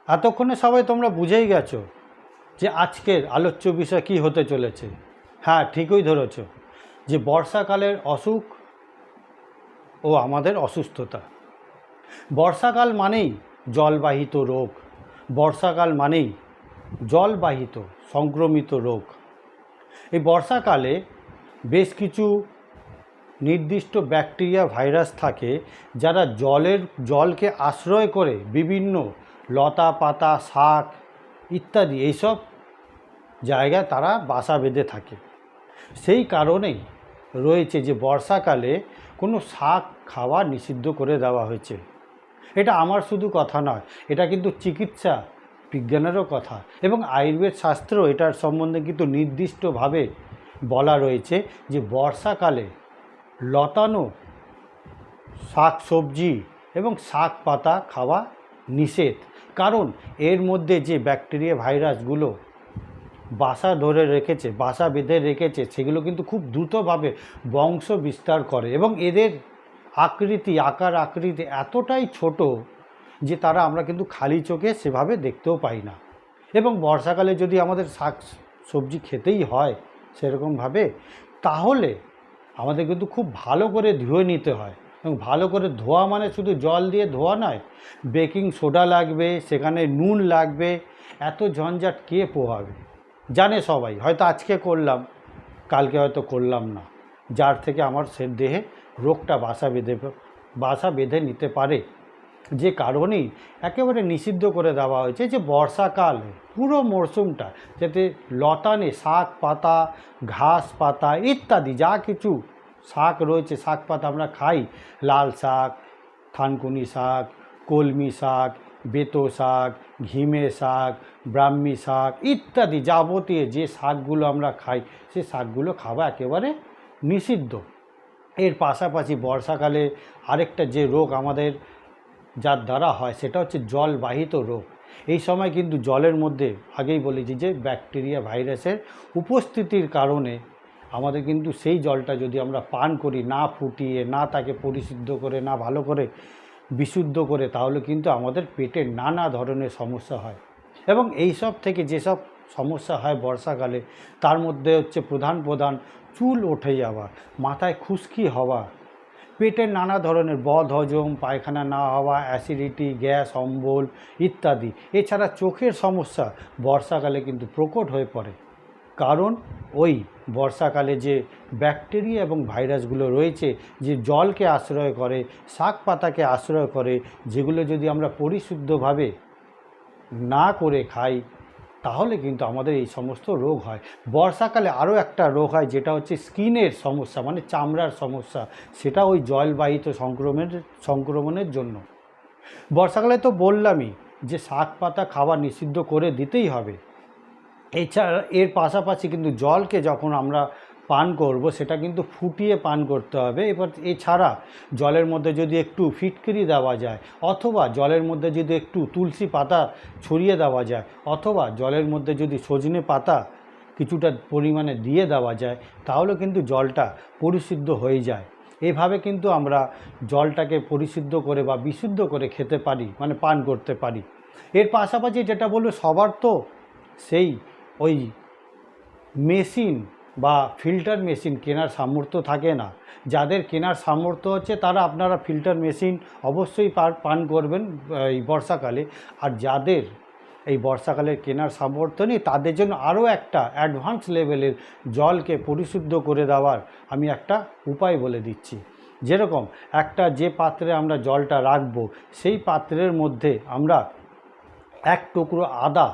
এতক্ষণে সবাই তোমরা বুঝেই গেছো যে আজকের আলোচ্য বিষয় কী হতে চলেছে। হ্যাঁ, ঠিকই ধরেছ যে বর্ষাকালের অসুখ ও আমাদের অসুস্থতা। বর্ষাকাল মানেই জলবাহিত রোগ, বর্ষাকাল মানেই জলবাহিত সংক্রমিত রোগ। এই বর্ষাকালে বেশ কিছু নির্দিষ্ট ব্যাকটেরিয়া ভাইরাস থাকে যারা জলকে আশ্রয় করে বিভিন্ন লতা পাতা শাক ইত্যাদি এইসব জায়গায় তারা বাসা বেঁধে থাকে। সেই কারণেই রয়েছে যে বর্ষাকালে কোনো শাক খাওয়া নিষিদ্ধ করে দেওয়া হয়েছে। এটা আমার শুধু কথা নয়, এটা কিন্তু চিকিৎসা বিজ্ঞানেরও কথা এবং আয়ুর্বেদ শাস্ত্র এটার সম্বন্ধে কিন্তু নির্দিষ্টভাবে বলা রয়েছে যে বর্ষাকালে লতানো শাক সবজি এবং শাক পাতা খাওয়া নিষেধ। কারণ এর মধ্যে যে ব্যাকটেরিয়া ভাইরাসগুলো বাসা ধরে রেখেছে, বাসা বেঁধে রেখেছে, সেগুলো কিন্তু খুব দ্রুতভাবে বংশ বিস্তার করে এবং এদের আকার আকৃতি এতটাই ছোট যে তারা আমরা কিন্তু খালি চোখে সেভাবে দেখতেও পাই না। এবং বর্ষাকালে যদি আমাদের শাক সবজি খেতেই হয় সেরকমভাবে, তাহলে আমাদের কিন্তু খুব ভালো করে ধুয়ে নিতে হয়। এবং ভালো করে ধোয়া মানে শুধু জল দিয়ে ধোয়া নয়, বেকিং সোডা লাগবে, সেখানে নুন লাগবে। এত ঝঞ্ঝাট কে পোহাবে? জানে সবাই, হয়তো আজকে করলাম, কালকে হয়তো করলাম না, যার থেকে আমার সে দেহে রোগটা বাসা বেঁধে নিতে পারে। যে কারণেই একেবারে নিষিদ্ধ করে দেওয়া হয়েছে যে বর্ষাকাল পুরো মরশুমটা যাতে লতানে শাক পাতা, ঘাস পাতা ইত্যাদি যা কিছু শাক রয়েছে, শাক পাতা আমরা খাই, লাল শাক, থানকুনি শাক, কলমি শাক, বেতো শাক, ঘিমে শাক, ব্রাহ্মী শাক ইত্যাদি যাবতীয় যে শাকগুলো আমরা খাই, সে শাকগুলো খাওয়া একেবারে নিষিদ্ধ। এর পাশাপাশি বর্ষাকালে আরেকটা যে রোগ আমাদের যার দ্বারা হয় সেটা হচ্ছে জলবাহিত রোগ। এই সময় কিন্তু জলের মধ্যে আগেই বলেছি যে ব্যাকটেরিয়া ভাইরাসের উপস্থিতির কারণে আমাদের কিন্তু সেই জলটা যদি আমরা পান করি না ফুটিয়ে, না তাকে পরিশুদ্ধ করে, না ভালো করে বিশুদ্ধ করে, তাহলে কিন্তু আমাদের পেটে নানা ধরনের সমস্যা হয়। এবং এই সব থেকে যেসব সমস্যা হয় বর্ষাকালে, তার মধ্যে হচ্ছে প্রধান চুল উঠে যাওয়া, মাথায় খুশকি হওয়া, পেটের নানা ধরনের বদহজম, পায়খানা না হওয়া, অ্যাসিডিটি, গ্যাস, অম্বল ইত্যাদি। এছাড়া চোখের সমস্যা বর্ষাকালে কিন্তু প্রকট হয়ে পড়ে। কারণ ওই বর্ষাকালে যে ব্যাকটেরিয়া এবং ভাইরাসগুলো রয়েছে, যে জলকে আশ্রয় করে, শাক পাতাকে আশ্রয় করে, যেগুলো যদি আমরা পরিশুদ্ধভাবে না করে খাই, তাহলে কিন্তু আমাদের এই সমস্ত রোগ হয়। বর্ষাকালে আরও একটা রোগ হয় যেটা হচ্ছে স্কিনের সমস্যা, মানে চামড়ার সমস্যা। সেটা ওই জলবাহিত সংক্রমণের জন্য। বর্ষাকালে তো বললামই যে শাক পাতা খাওয়া নিষিদ্ধ করে দিতেই হবে। এছাড়া এর পাশাপাশি কিন্তু জলকে যখন আমরা পান করব সেটা কিন্তু ফুটিয়ে পান করতে হবে। এবার এছাড়া জলের মধ্যে যদি একটু ফিটকিরি দেওয়া যায়, অথবা জলের মধ্যে যদি একটু তুলসী পাতা ছড়িয়ে দেওয়া যায়, অথবা জলের মধ্যে যদি সজনে পাতা কিছুটা পরিমাণে দিয়ে দেওয়া যায়, তাহলে কিন্তু জলটা পরিশুদ্ধ হয়ে যায়। এভাবে কিন্তু আমরা জলটাকে পরিশুদ্ধ করে বা বিশুদ্ধ করে খেতে পারি, মানে পান করতে পারি। এর পাশাপাশি যেটা বলবো, সবার তো সেই ওই মেশিন বা ফিল্টার মেশিন কেনার সামর্থ্য থাকে না। যাদের কেনার সামর্থ্য হচ্ছে তারা আপনারা ফিল্টার মেশিন অবশ্যই পান করবেন এই বর্ষাকালে। আর যাদের এই বর্ষাকালে কেনার সামর্থ্য নেই, তাদের জন্য আরও একটা অ্যাডভান্স লেভেলের জলকে পরিশুদ্ধ করে দেওয়ার আমি একটা উপায় বলে দিচ্ছি। যেরকম একটা যে পাত্রে আমরা জলটা রাখবো, সেই পাত্রের মধ্যে আমরা এক টুকরো আদা,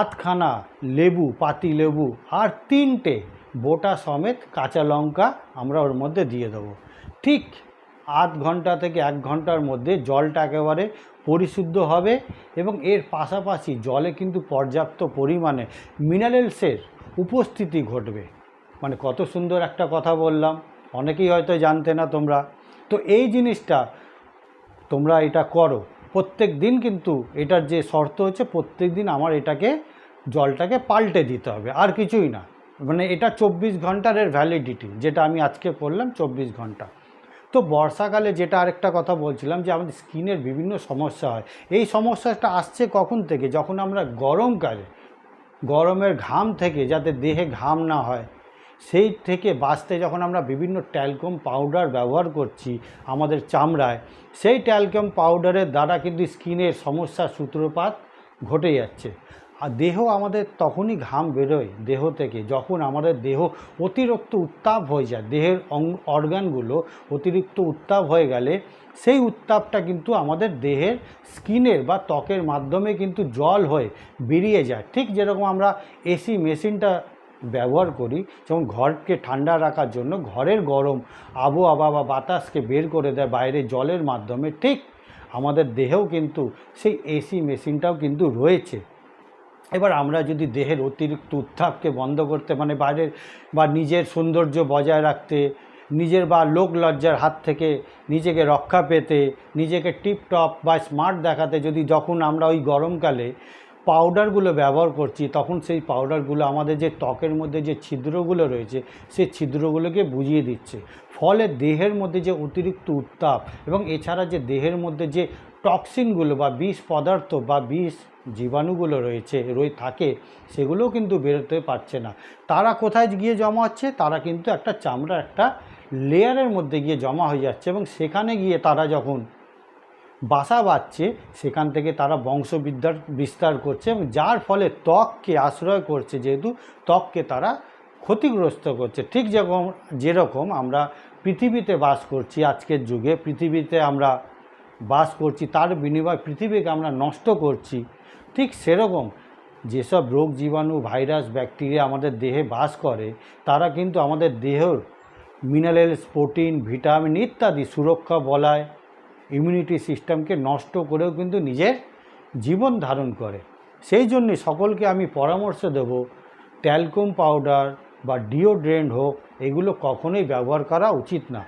আধখানা লেবু, পাতি লেবু আর 3টে বোটা সমেত কাঁচা লঙ্কা আমরা ওর মধ্যে দিয়ে দেবো। ঠিক আধ ঘন্টা থেকে 1 ঘন্টার মধ্যে জলটা একেবারে পরিশুদ্ধ হবে। এবং এর পাশাপাশি জলে কিন্তু পর্যাপ্ত পরিমাণে মিনারেলসের উপস্থিতি ঘটবে। মানে কত সুন্দর একটা কথা বললাম, অনেকেই হয়তো জানতে না তোমরা। তো এই জিনিসটা তোমরা এটা করো প্রত্যেক দিন, কিন্তু এটার যে শর্ত হচ্ছে প্রত্যেক দিন আমার জলটাকে পাল্টে দিতে হবে, আর কিছুই না। মানে এটা 24 ঘন্টার এর ভ্যালিডিটি, যেটা আমি আজকে করলাম 24 ঘন্টা। তো বর্ষাকালে যেটা আরেকটা কথা বলছিলাম যে আমাদের স্কিনের বিভিন্ন সমস্যা হয়। এই সমস্যাটা আসছে কখন থেকে? যখন আমরা গরমকালে গরমের ঘাম থেকে যাতে দেহে ঘাম না হয় সেই থেকে বাঁচতে যখন আমরা বিভিন্ন ট্যালকম পাউডার ব্যবহার করছি আমাদের চামড়ায়, সেই ট্যালকম পাউডারের দ্বারা কিন্তু স্কিনের সমস্যার সূত্রপাত ঘটে যাচ্ছে। আর দেহ আমাদের তখনই ঘাম বেরোয় দেহ থেকে যখন আমাদের দেহ অতিরিক্ত উত্তাপ হয়ে যায়। দেহের অর্গানগুলো অতিরিক্ত উত্তাপ হয়ে গেলে সেই উত্তাপটা কিন্তু আমাদের দেহের স্কিনের বা ত্বকের মাধ্যমে কিন্তু জল হয়ে বেরিয়ে যায়। ঠিক যেরকম আমরা এসি মেশিনটা ব্যবহার করি, যেমন ঘরকে ঠান্ডা রাখার জন্য ঘরের গরম আবহাওয়া বা বাতাসকে বের করে দেয় বাইরে জলের মাধ্যমে, ঠিক আমাদের দেহেও কিন্তু সেই এসি মেশিনটাও কিন্তু রয়েছে। এবার আমরা যদি দেহের অতিরিক্ত উত্তাপকে বন্ধ করতে মানে বাইরের বা নিজের সৌন্দর্য বজায় রাখতে, নিজের বা লোক লজ্জার হাত থেকে নিজেকে রক্ষা পেতে, নিজেকে টিপটপ বা স্মার্ট দেখাতে যদি যখন আমরা ওই গরমকালে পাউডারগুলো ব্যবহার করছি তখন সেই পাউডারগুলো আমাদের যে ত্বকের মধ্যে যে ছিদ্রগুলো রয়েছে সেই ছিদ্রগুলোকে বুঝিয়ে দিচ্ছে। ফলে দেহের মধ্যে যে অতিরিক্ত উত্তাপ এবং এছাড়া যে দেহের মধ্যে যে টক্সিনগুলো বা বিষ পদার্থ বা বিষ জীবাণুগুলো থাকে সেগুলোও কিন্তু বেরোতে পারছে না। তারা কোথায় গিয়ে জমা হচ্ছে? তারা কিন্তু একটা চামড়ার একটা লেয়ারের মধ্যে গিয়ে জমা হয়ে যাচ্ছে এবং সেখানে গিয়ে তারা যখন বাসা বাঁধছে সেখান থেকে তারা বংশবিদ্যার বিস্তার করছে এবং যার ফলে ত্বককে আশ্রয় করছে, যেহেতু ত্বককে তারা ক্ষতিগ্রস্ত করছে। ঠিক যেরকম আমরা পৃথিবীতে বাস করছি, আজকের যুগে পৃথিবীতে আমরা বাস করছি, তার বিনিময়ে পৃথিবীকে আমরা নষ্ট করছি। ঠিক সেরকম যেসব রোগ জীবাণু ভাইরাস ব্যাকটেরিয়া আমাদের দেহে বাস করে তারা কিন্তু আমাদের দেহের মিনারেলস প্রোটিন ভিটামিন ইত্যাদি সুরক্ষা বলয় ইমিউনিটি সিস্টেমকে নষ্ট করেও কিন্তু নিজের জীবন ধারণ করে। সেই জন্যে সকলকে আমি পরামর্শ দেব ট্যালকম পাউডার বা ডিওড্রেন্ট হোক এগুলো কখনোই ব্যবহার করা উচিত না।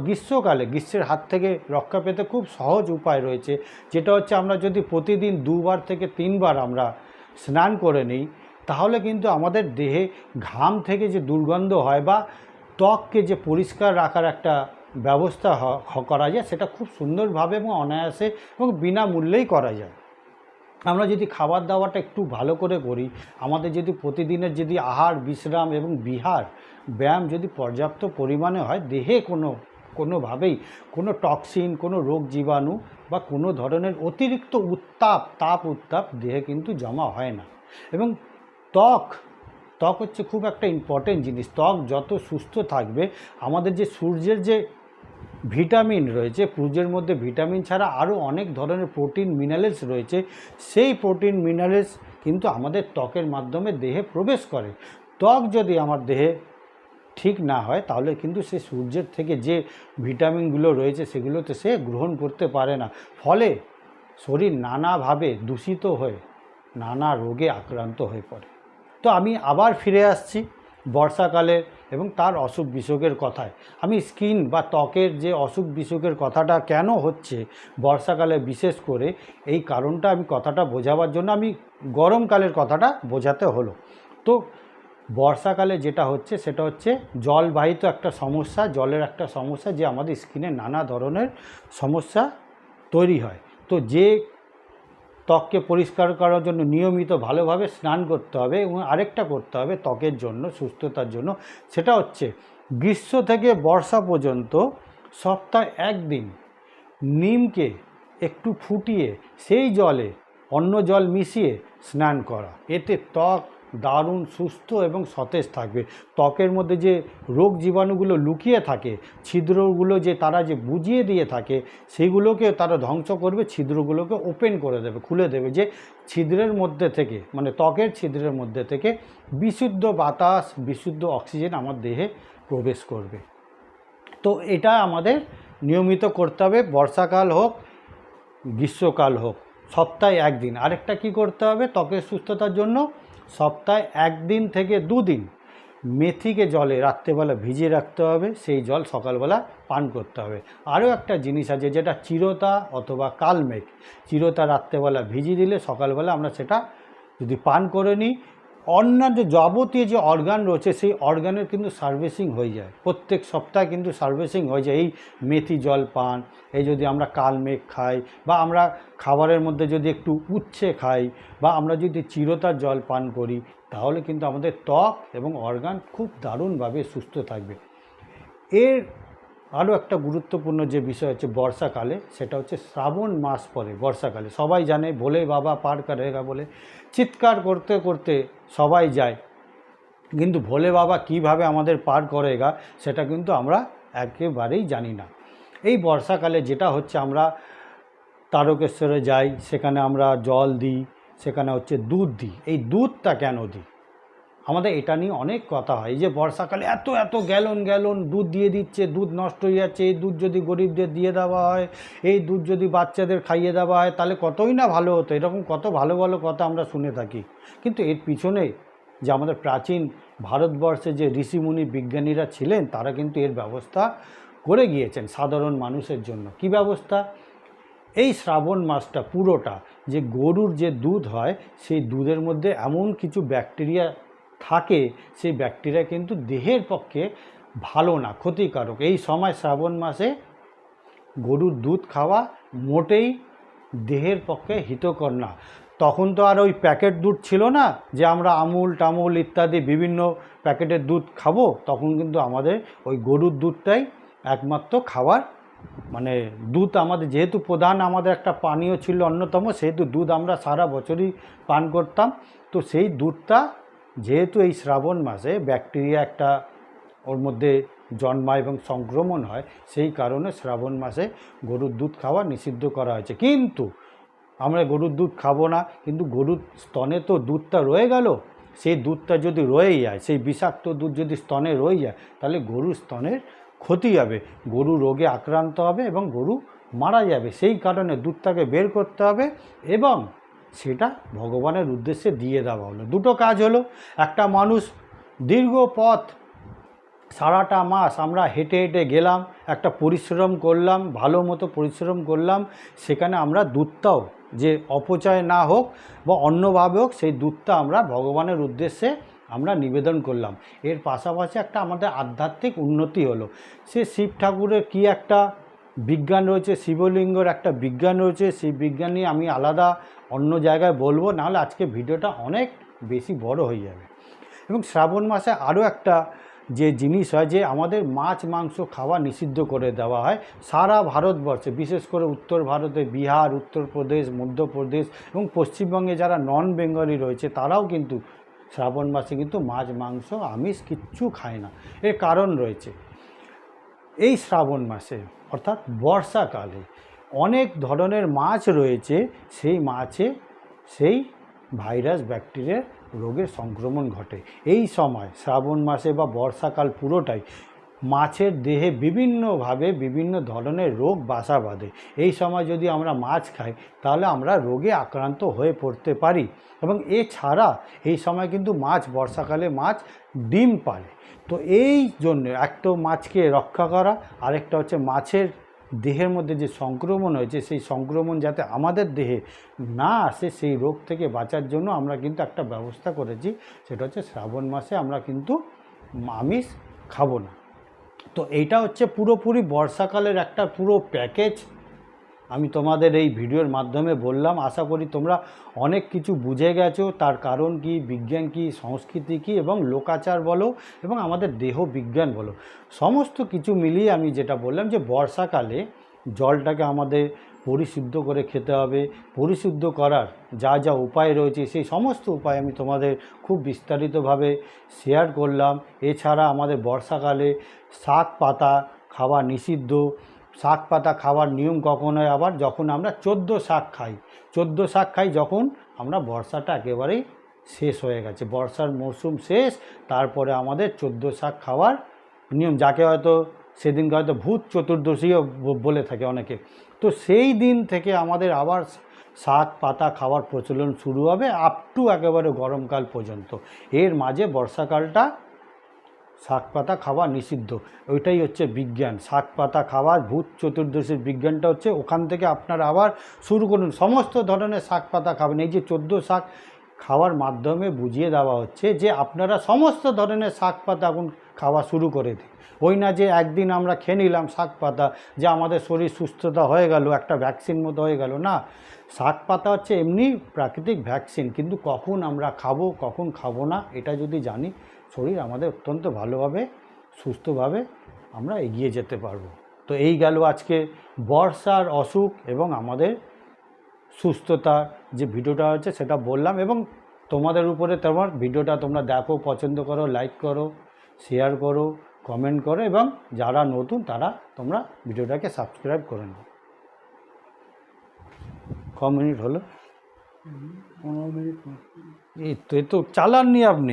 গ্রীষ্মকালে গ্রীষ্মের হাত থেকে রক্ষা পেতে খুব সহজ উপায় রয়েছে, যেটা হচ্ছে আমরা যদি প্রতিদিন 2 থেকে 3 বার আমরা স্নান করে নিই তাহলে কিন্তু আমাদের দেহে ঘাম থেকে যে দুর্গন্ধ হয় বা ত্বককে যে পরিষ্কার রাখার একটা ব্যবস্থা করা যায় সেটা খুব সুন্দরভাবে এবং অনায়াসে এবং বিনামূল্যেই করা যায়। আমরা যদি খাবার দাবারটা একটু ভালো করে করি, আমাদের যদি প্রতিদিনের যদি আহার বিশ্রাম এবং ব্যায়াম যদি পর্যাপ্ত পরিমাণে হয়, দেহে কোনোভাবেই কোনো টক্সিন কোনো রোগ জীবাণু বা কোনো ধরনের অতিরিক্ত উত্তাপ দেহে কিন্তু জমা হয় না। এবং ত্বক হচ্ছে খুব একটা ইম্পর্টেন্ট জিনিস। ত্বক যত সুস্থ থাকবে আমাদের যে সূর্যের যে ভিটামিন রয়েছে, সূর্যের মধ্যে ভিটামিন ছাড়া আরও অনেক ধরনের প্রোটিন মিনারেলস রয়েছে, সেই প্রোটিন মিনারেলস কিন্তু আমাদের ত্বকের মাধ্যমে দেহে প্রবেশ করে। ত্বক যদি আমার দেহে ঠিক না হয় তাহলে কিন্তু সে সূর্যের থেকে যে ভিটামিনগুলো রয়েছে সেগুলোতে সে গ্রহণ করতে পারে না, ফলে শরীর নানাভাবে দূষিত হয়ে নানা রোগে আক্রান্ত হয়ে পড়ে। তো আমি আবার ফিরে আসছি বর্ষাকালে এবং তার অসুখ বিসুখের কথায়। আমি স্কিন বা ত্বকের যে অসুখ বিসুখের কথাটা কেন হচ্ছে বর্ষাকালে বিশেষ করে, এই কারণটা আমি কথাটা বোঝাবার জন্য আমি গরমকালের কথাটা বোঝাতে হলো। তো বর্ষাকালে যেটা হচ্ছে সেটা হচ্ছে জলবাহিত একটা সমস্যা, জলের একটা সমস্যা যে আমাদের স্কিনে নানা ধরনের সমস্যা তৈরি হয়। তো যে ত্বককে পরিষ্কার করার জন্য নিয়মিত ভালোভাবে স্নান করতে হবে এবং আরেকটা করতে হবে ত্বকের জন্য সুস্থতার জন্য, সেটা হচ্ছে গ্রীষ্ম থেকে বর্ষা পর্যন্ত সপ্তাহে 1 দিন নিমকে একটু ফুটিয়ে সেই জলে অন্য জল মিশিয়ে স্নান করা। এতে ত্বক দারুণ সুস্থ এবং সতেজ থাকবে। ত্বকের মধ্যে যে রোগ জীবাণুগুলো লুকিয়ে থাকে, ছিদ্রগুলো যে তারা যে বুজিয়ে দিয়ে থাকে সেইগুলোকে তারা ধ্বংস করবে, ছিদ্রগুলোকে ওপেন করে দেবে, খুলে দেবে, যে ছিদ্রের মধ্যে থেকে মানে ত্বকের ছিদ্রের মধ্যে থেকে বিশুদ্ধ বাতাস বিশুদ্ধ অক্সিজেন আমার দেহে প্রবেশ করবে। তো এটা আমাদের নিয়মিত করতে হবে, বর্ষাকাল হোক গ্রীষ্মকাল হোক, সপ্তাহে 1 দিন। আরেকটা কি করতে হবে ত্বকের সুস্থতার জন্য, সপ্তাহে 1 দিন থেকে 2 দিন মেথিকে জলে রাত্রেবেলা ভিজিয়ে রাখতে হবে, সেই জল সকালবেলা পান করতে হবে। আরও একটা জিনিস আছে যেটা চিরতা অথবা কালমেঘ, চিরতা রাত্রেবেলা ভিজিয়ে দিলে সকালবেলা আমরা সেটা যদি পান করে নিই অন্যান্য যাবতীয় যে অর্গান রয়েছে সেই অর্গানের কিন্তু সার্ভিসিং হয়ে যায়, প্রত্যেক সপ্তাহে কিন্তু সার্ভিসিং হয়ে যায়। এই মেথি জল পান, এই যদি আমরা কালমেঘ খাই, বা আমরা খাবারের মধ্যে যদি একটু উচ্ছে খাই, বা আমরা যদি চিরতার জল পান করি, তাহলে কিন্তু আমাদের ত্বক এবং অর্গান খুব দারুণভাবে সুস্থ থাকবে। এর আরও একটা গুরুত্বপূর্ণ যে বিষয় হচ্ছে বর্ষাকালে, সেটা হচ্ছে শ্রাবণ মাস পরে বর্ষাকালে। সবাই জানে ভোলে বাবা পার করেগা বলে চিৎকার করতে করতে সবাই যায়, কিন্তু ভোলে বাবা কিভাবে আমাদের পার করেগা সেটা কিন্তু আমরা একেবারেই জানি না। এই বর্ষাকালে যেটা হচ্ছে, আমরা তারকেশ্বরে যাই, সেখানে আমরা জল দিই, সেখানে হচ্ছে দুধ দিই। এই দুধটা কেন দিই, আমাদের এটা নিয়ে অনেক কথা হয় যে বর্ষাকালে এত এত গ্যালন গ্যালন দুধ দিয়ে দিচ্ছে, দুধ নষ্ট হয়ে যাচ্ছে, এই দুধ যদি গরিবদের দিয়ে দেওয়া হয়, এই দুধ যদি বাচ্চাদের খাইয়ে দেওয়া হয়, তাহলে কতই না ভালো হতো। এরকম কত ভালো ভালো কথা আমরা শুনে থাকি, কিন্তু এর পিছনে যে আমাদের প্রাচীন ভারতবর্ষে যে ঋষিমুনি বিজ্ঞানীরা ছিলেন, তারা কিন্তু এর ব্যবস্থা করে গিয়েছেন সাধারণ মানুষের জন্য। কি ব্যবস্থা? এই শ্রাবণ মাসটা পুরোটা যে গরুর যে দুধ হয়, সেই দুধের মধ্যে এমন কিছু ব্যাকটেরিয়া থাকে, সেই ব্যাকটেরিয়া কিন্তু দেহের পক্ষে ভালো না, ক্ষতিকারক। এই সময় শ্রাবণ মাসে গরুর দুধ খাওয়া মোটেই দেহের পক্ষে হিতকর না। তখন তো আর ওই প্যাকেট দুধ ছিল না যে আমরা আমুল টামুল ইত্যাদি বিভিন্ন প্যাকেটের দুধ খাবো, তখন কিন্তু আমাদের ওই গরুর দুধটাই একমাত্র খাবার, মানে দুধ আমাদের যেহেতু প্রধান, আমাদের একটা পানীয় ছিল অন্যতম, সেহেতু দুধ আমরা সারা বছরই পান করতাম। তো সেই দুধটা যেহেতু এই শ্রাবণ মাসে ব্যাকটেরিয়া একটা ওর মধ্যে জন্মায় এবং সংক্রমণ হয়, সেই কারণে শ্রাবণ মাসে গরুর দুধ খাওয়া নিষিদ্ধ করা হয়েছে। কিন্তু আমরা গরুর দুধ খাবো না, কিন্তু গরুর স্তনে তো দুধটা রয়ে গেল, সেই দুধটা যদি রয়ে যায়, সেই বিষাক্ত দুধ যদি স্তনে রয়ে যায়, তাহলে গরুর স্তনের ক্ষতি হবে, গরু রোগে আক্রান্ত হবে এবং গরু মারা যাবে। সেই কারণে দুধটাকে বের করতে হবে এবং সেটা ভগবানের উদ্দেশ্যে দিয়ে দেওয়া হলো। দুটো কাজ হলো, একটা মানুষ দীর্ঘ পথ সারাটা মাস আমরা হেঁটে হেঁটে গেলাম, একটা পরিশ্রম করলাম, ভালো মতো পরিশ্রম করলাম, সেখানে আমরা দুধটাও যে অপচয় না হোক বা অন্যভাবে হোক, সেই দুধটা আমরা ভগবানের উদ্দেশ্যে আমরা নিবেদন করলাম। এর পাশাপাশি একটা আমাদের আধ্যাত্মিক উন্নতি হলো। সে শিব ঠাকুরের কি একটা বিজ্ঞান রয়েছে, শিবলিঙ্গর একটা বিজ্ঞান রয়েছে, সেই বিজ্ঞান নিয়ে আমি আলাদা অন্য জায়গায় বলবো, নাহলে আজকে ভিডিওটা অনেক বেশি বড় হয়ে যাবে। এবং শ্রাবণ মাসে আরও একটা যে জিনিস হয়, যে আমাদের মাছ মাংস খাওয়া নিষিদ্ধ করে দেওয়া হয় সারা ভারতবর্ষে, বিশেষ করে উত্তর ভারতে বিহার, উত্তরপ্রদেশ, মধ্যপ্রদেশ এবং পশ্চিমবঙ্গে যারা নন বেঙ্গলি রয়েছে, তারাও কিন্তু শ্রাবণ মাসে কিন্তু মাছ মাংস আমিষ কিচ্ছু খায় না। এর কারণ রয়েছে, এই শ্রাবণ মাসে অর্থাৎ বর্ষাকালে অনেক ধরনের মাছ রয়েছে, সেই মাছে সেই ভাইরাস ব্যাকটেরিয়ার রোগের সংক্রমণ ঘটে। এই সময় শ্রাবণ মাসে বা বর্ষাকাল পুরোটাই মাছের দেহে বিভিন্নভাবে বিভিন্ন ধরনের রোগ বাসা বাঁধে। এই সময় যদি আমরা মাছ খাই, তাহলে আমরা রোগে আক্রান্ত হয়ে পড়তে পারি। এবং এছাড়া এই সময় কিন্তু মাছ, বর্ষাকালে মাছ ডিম পাড়ে। তো এই জন্য একটা মাছকে রক্ষা করা, আরেকটা হচ্ছে মাছের দেহের মধ্যে যে সংক্রমণ হয়েছে, সেই সংক্রমণ যাতে আমাদের দেহে না আসে, সেই রোগ থেকে বাঁচার জন্য আমরা কিন্তু একটা ব্যবস্থা করেছি, সেটা হচ্ছে শ্রাবণ মাসে আমরা কিন্তু আমিষ খাবো না। তো এইটা হচ্ছে পুরোপুরি বর্ষাকালের একটা পুরো প্যাকেজ আমি তোমাদের এই ভিডিওর মাধ্যমে বললাম। আশা করি তোমরা অনেক কিছু বুঝে গেছো, তার কারণ কি, বিজ্ঞান কি, সংস্কৃতি কি, এবং লোকাচার বলো এবং আমাদের দেহ বিজ্ঞান বলো, সমস্ত কিছু মিলিয়ে আমি যেটা বললাম যে বর্ষাকালে জলটাকে আমাদের পরিশুদ্ধ করে খেতে হবে। পরিশুদ্ধ করার যা যা উপায় রয়েছে, সেই সমস্ত উপায় আমি তোমাদের খুব বিস্তারিতভাবে শেয়ার করলাম। এছাড়া আমাদের বর্ষাকালে শাক পাতা খাওয়া নিষিদ্ধ। শাক পাতা খাওয়ার নিয়ম কখন হয়, আবার যখন আমরা 14 শাক খাই। 14 শাক খাই যখন আমরা বর্ষাটা একেবারেই শেষ হয়ে গেছে, বর্ষার মরশুম শেষ, তারপরে আমাদের 14 শাক খাওয়ার নিয়ম, যাকে হয়তো সেদিনকে হয়তো ভূত চতুর্দশীও বলে থাকে অনেকে। তো সেই দিন থেকে আমাদের আবার শাক পাতা খাওয়ার প্রচলন শুরু হবে আপ টু একেবারে গরমকাল পর্যন্ত। এর মাঝে বর্ষাকালটা শাক পাতা খাওয়া নিষিদ্ধ। ওইটাই হচ্ছে বিজ্ঞান, শাক পাতা খাওয়ার ভূত চতুর্দশীর বিজ্ঞানটা হচ্ছে ওখান থেকে আপনারা আবার শুরু করুন, সমস্ত ধরনের শাক পাতা খাবেন। এই যে 14 শাক খাওয়ার মাধ্যমে বুঝিয়ে দেওয়া হচ্ছে যে আপনারা সমস্ত ধরনের শাক পাতা এখন খাওয়া শুরু করে দিন। ওই না যে একদিন আমরা খেয়ে নিলাম শাক পাতা যে আমাদের শরীর সুস্থতা হয়ে গেল, একটা ভ্যাকসিন মতো হয়ে গেল, না। শাক পাতা হচ্ছে এমনি প্রাকৃতিক ভ্যাকসিন, কিন্তু কখন আমরা খাবো কখন খাবো না এটা যদি জানি, শরীর আমাদের অত্যন্ত ভালোভাবে সুস্থভাবে আমরা এগিয়ে যেতে পারবো। তো এই গেল আজকে বর্ষার অসুখ এবং আমাদের সুস্থতার যে ভিডিওটা হচ্ছে সেটা বললাম, এবং তোমাদের উপরে তোমার ভিডিওটা তোমরা দেখো, পছন্দ করো, লাইক করো, শেয়ার করো, কমেন্ট করো, এবং যারা নতুন তারা তোমরা ভিডিওটাকে সাবস্ক্রাইব করে নাও। ক মিনিট হলো? 15 মিনিট। এই তো চালাননি আপনি।